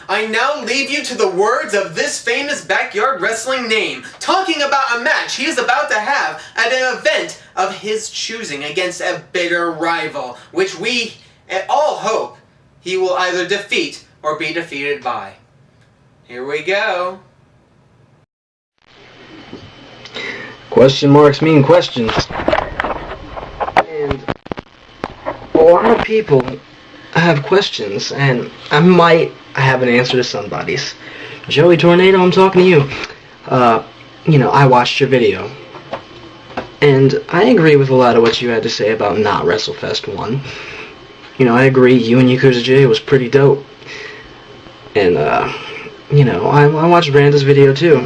I now leave you to the words of this famous backyard wrestling name, talking about a match he is about to have at an event of his choosing against a bitter rival, which we all hope he will either defeat or be defeated by. Here we go. Question marks mean questions. And a lot of people have questions, and I might have an answer to somebody's. Joey Tornado, I'm talking to you. I watched your video, and I agree with a lot of what you had to say about not WrestleFest 1. I agree, you and Yakuza J was pretty dope. And, I watched Branda's video too.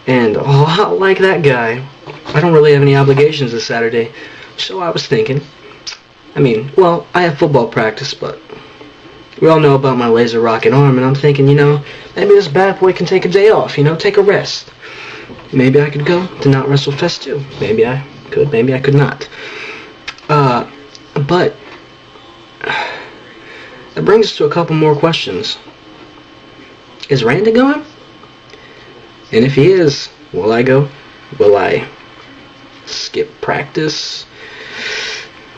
And a lot like that guy, I don't really have any obligations this Saturday, so I was thinking, I have football practice, but we all know about my laser rocket arm, and I'm thinking, maybe this bad boy can take a day off, take a rest. Maybe I could go to Not WrestleFest 2. Maybe I could, maybe I could not. But that brings us to a couple more questions. Is Randy going? And if he is, will I go? Will I skip practice?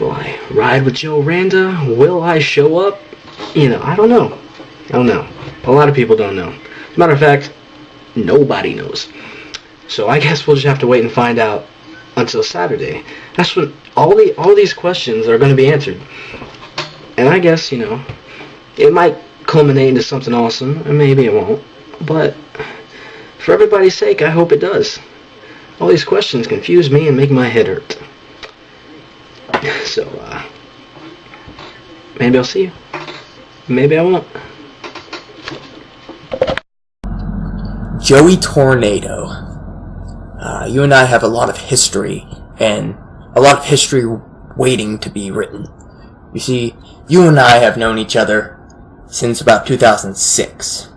Will I ride with Joe Randa? Will I show up? I don't know. A lot of people don't know. As a matter of fact, nobody knows. So I guess we'll just have to wait and find out until Saturday. That's when all these questions are going to be answered. And I guess, it might culminate into something awesome, and maybe it won't. But for everybody's sake, I hope it does. All these questions confuse me and make my head hurt. So, maybe I'll see you. Maybe I won't. Joey Tornado. You and I have a lot of history, and a lot of history waiting to be written. You see, you and I have known each other since about 2006.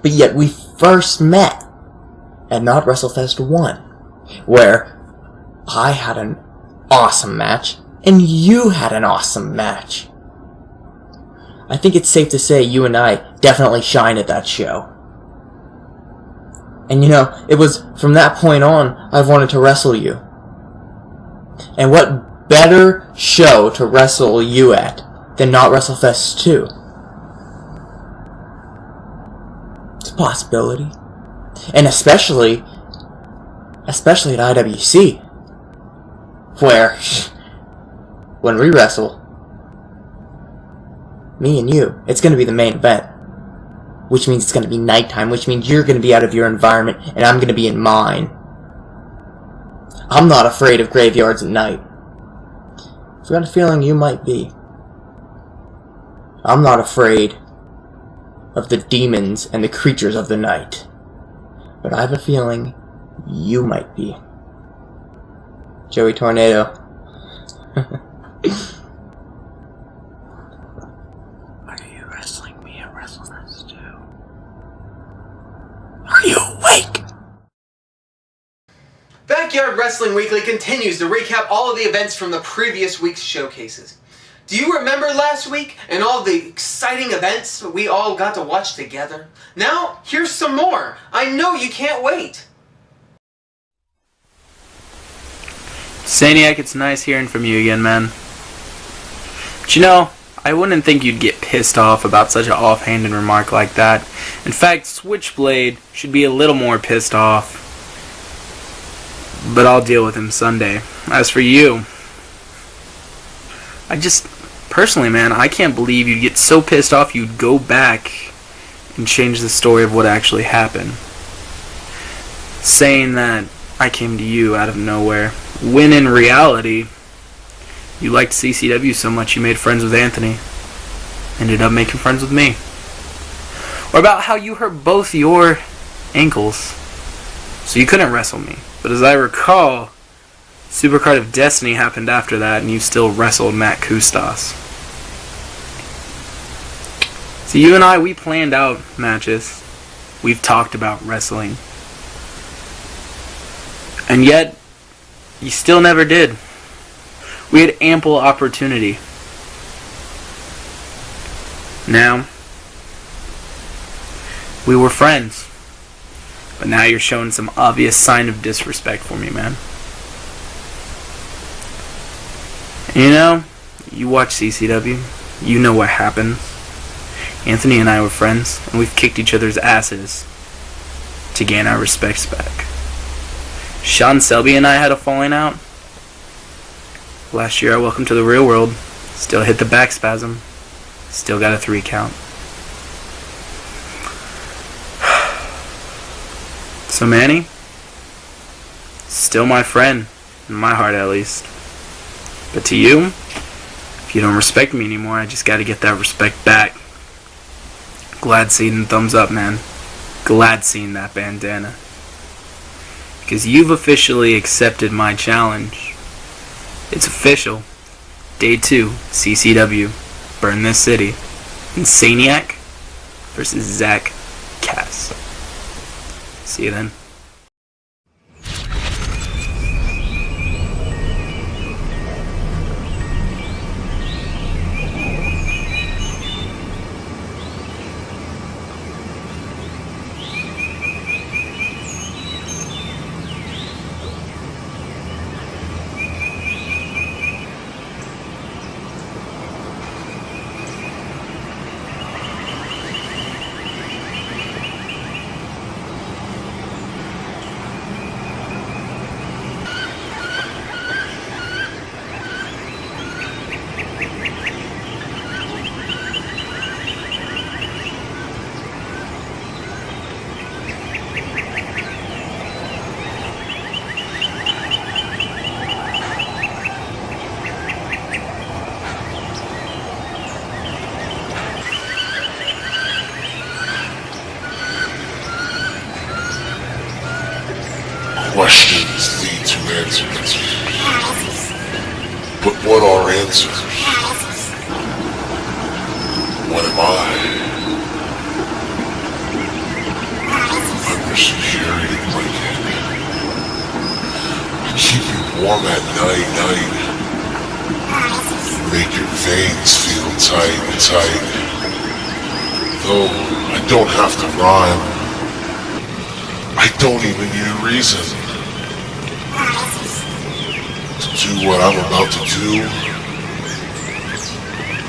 But yet we first met at Not WrestleFest 1, where I had an awesome match, and you had an awesome match. I think it's safe to say you and I definitely shined at that show. And it was from that point on I've wanted to wrestle you. And what better show to wrestle you at than Not WrestleFest 2? It's a possibility. And especially at IWC, where when we wrestle, me and you, it's going to be the main event. Which means it's going to be nighttime, which means you're going to be out of your environment, and I'm going to be in mine. I'm not afraid of graveyards at night. I've got a feeling you might be. I'm not afraid of the demons and the creatures of the night. But I have a feeling you might be. Joey Tornado. Are you wrestling me at WrestleFest 2? Are you awake? Backyard Wrestling Weekly continues to recap all of the events from the previous week's showcases. Do you remember last week and all the exciting events we all got to watch together? Now, here's some more. I know you can't wait. Saniac, it's nice hearing from you again, man. But I wouldn't think you'd get pissed off about such an offhanded remark like that. In fact, Switchblade should be a little more pissed off. But I'll deal with him Sunday. As for you, personally, man, I can't believe you'd get so pissed off you'd go back and change the story of what actually happened. Saying that I came to you out of nowhere, when in reality, you liked CCW so much you made friends with Anthony. Ended up making friends with me. Or about how you hurt both your ankles, so you couldn't wrestle me. But as I recall, Supercard of Destiny happened after that, and you still wrestled Matt Kustas. So you and I, we planned out matches. We've talked about wrestling. And yet, you still never did. We had ample opportunity. Now, We were friends. But now you're showing some obvious sign of disrespect for me, man. You know, you watch CCW, you know what happens. Anthony and I were friends, and we've kicked each other's asses to gain our respects back. Sean Selby and I had a falling out. Last year, I welcome to the real world. Still hit the back spasm. Still got a 3 count. So Manny, still my friend, in my heart at least. But to you, if you don't respect me anymore, I just gotta get that respect back. Glad seeing thumbs up, man. Glad seeing that bandana. Because you've officially accepted my challenge. It's official. Day 2, CCW, Burn This City. Insaniac versus Zaq Cass. See you then. Questions lead to answers. But what are answers? What am I? I'm your security blanket. I keep you warm at night. Make your veins feel tight. Though I don't have to rhyme. I don't even need a reason to do what I'm about to do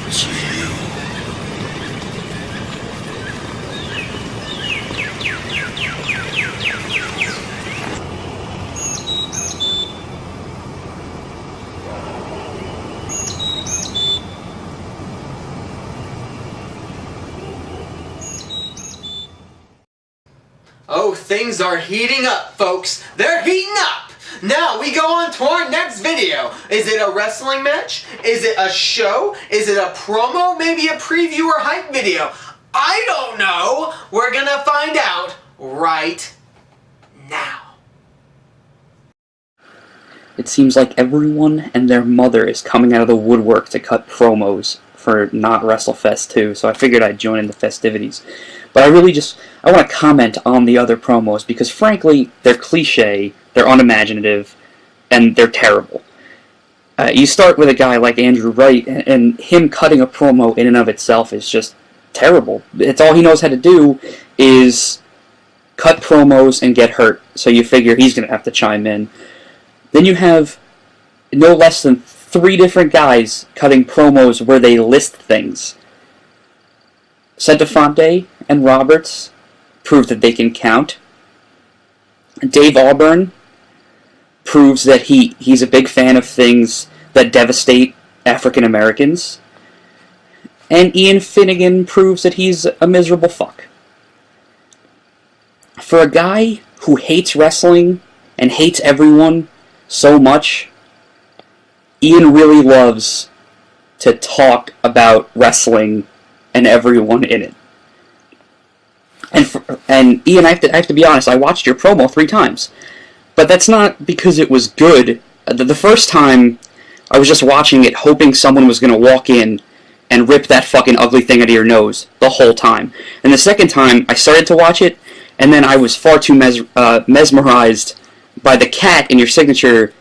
to you. Oh, things are heating up, folks. They're heating up! Now we go on to our next video. Is it a wrestling match? Is it a show? Is it a promo? Maybe a preview or hype video? I don't know. We're gonna find out right now. It seems like everyone and their mother is coming out of the woodwork to cut promos for Not WrestleFest 2, so I figured I'd join in the festivities. But I want to comment on the other promos because, frankly, they're cliche, they're unimaginative, and they're terrible. You start with a guy like Andrew Wright, and him cutting a promo in and of itself is just terrible. It's all he knows how to do is cut promos and get hurt, so you figure he's going to have to chime in. Then you have no less than 3 different guys cutting promos where they list things. Centofonte and Roberts prove that they can count. Dave Auburn proves that he's a big fan of things that devastate African Americans. And Ian Finnegan proves that he's a miserable fuck. For a guy who hates wrestling and hates everyone so much, Ian really loves to talk about wrestling and everyone in it. And Ian, I have to be honest, I watched your promo 3 times. But that's not because it was good. The first time, I was just watching it hoping someone was going to walk in and rip that fucking ugly thing out of your nose the whole time. And the second time, I started to watch it, and then I was far too mesmerized by the cat in your signature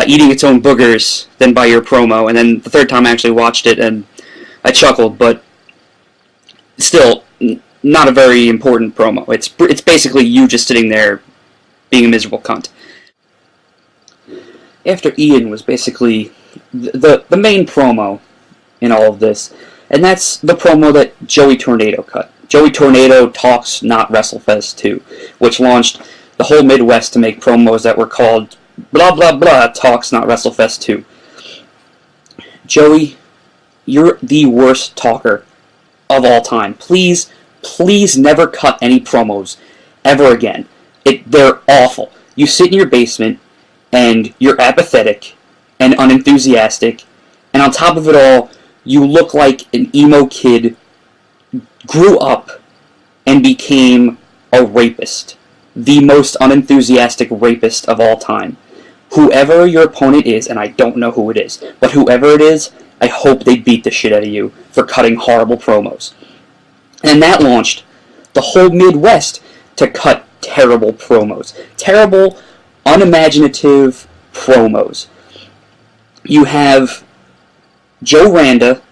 eating its own boogers than by your promo. And then the third time I actually watched it, and I chuckled, but still, not a very important promo. It's basically you just sitting there being a miserable cunt. After Ian was basically the main promo in all of this, and that's the promo that Joey Tornado cut. Joey Tornado Talks Not WrestleFest 2, which launched the whole Midwest to make promos that were called blah blah blah Talks Not WrestleFest 2. Joey, you're the worst talker of all time. Please never cut any promos ever again. They're awful. You sit in your basement and you're apathetic and unenthusiastic, and on top of it all, you look like an emo kid grew up and became a rapist. The most unenthusiastic rapist of all time. Whoever your opponent is, and I don't know who it is, but whoever it is, I hope they beat the shit out of you for cutting horrible promos. And that launched the whole Midwest to cut terrible promos. Terrible, unimaginative promos. You have Joe Randa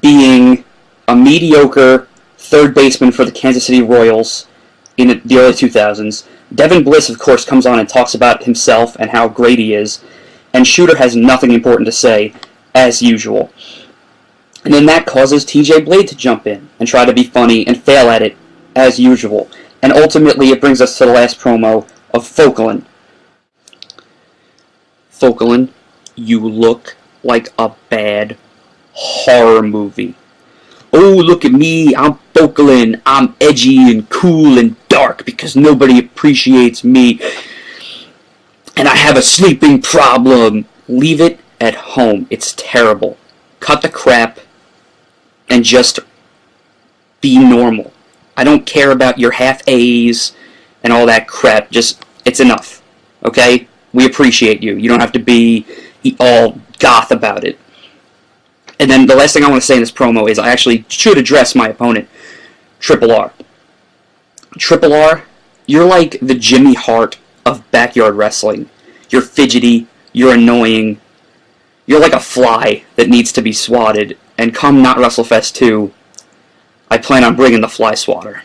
being a mediocre third baseman for the Kansas City Royals in the early 2000s. Devin Bliss, of course, comes on and talks about himself and how great he is, and Shooter has nothing important to say, as usual. And then that causes TJ Blade to jump in and try to be funny and fail at it, as usual. And ultimately, it brings us to the last promo of Focalin. Focalin, you look like a bad horror movie. Oh, look at me, I'm Focalin, I'm edgy and cool and dark because nobody appreciates me. And I have a sleeping problem. Leave it at home. It's terrible. Cut the crap and just be normal. I don't care about your half A's and all that crap. Just, it's enough. Okay? We appreciate you. You don't have to be all goth about it. And then the last thing I want to say in this promo is I actually should address my opponent, Triple R. Triple R, you're like the Jimmy Hart of backyard wrestling. You're fidgety, you're annoying, you're like a fly that needs to be swatted, and come Not WrestleFest 2, I plan on bringing the fly swatter.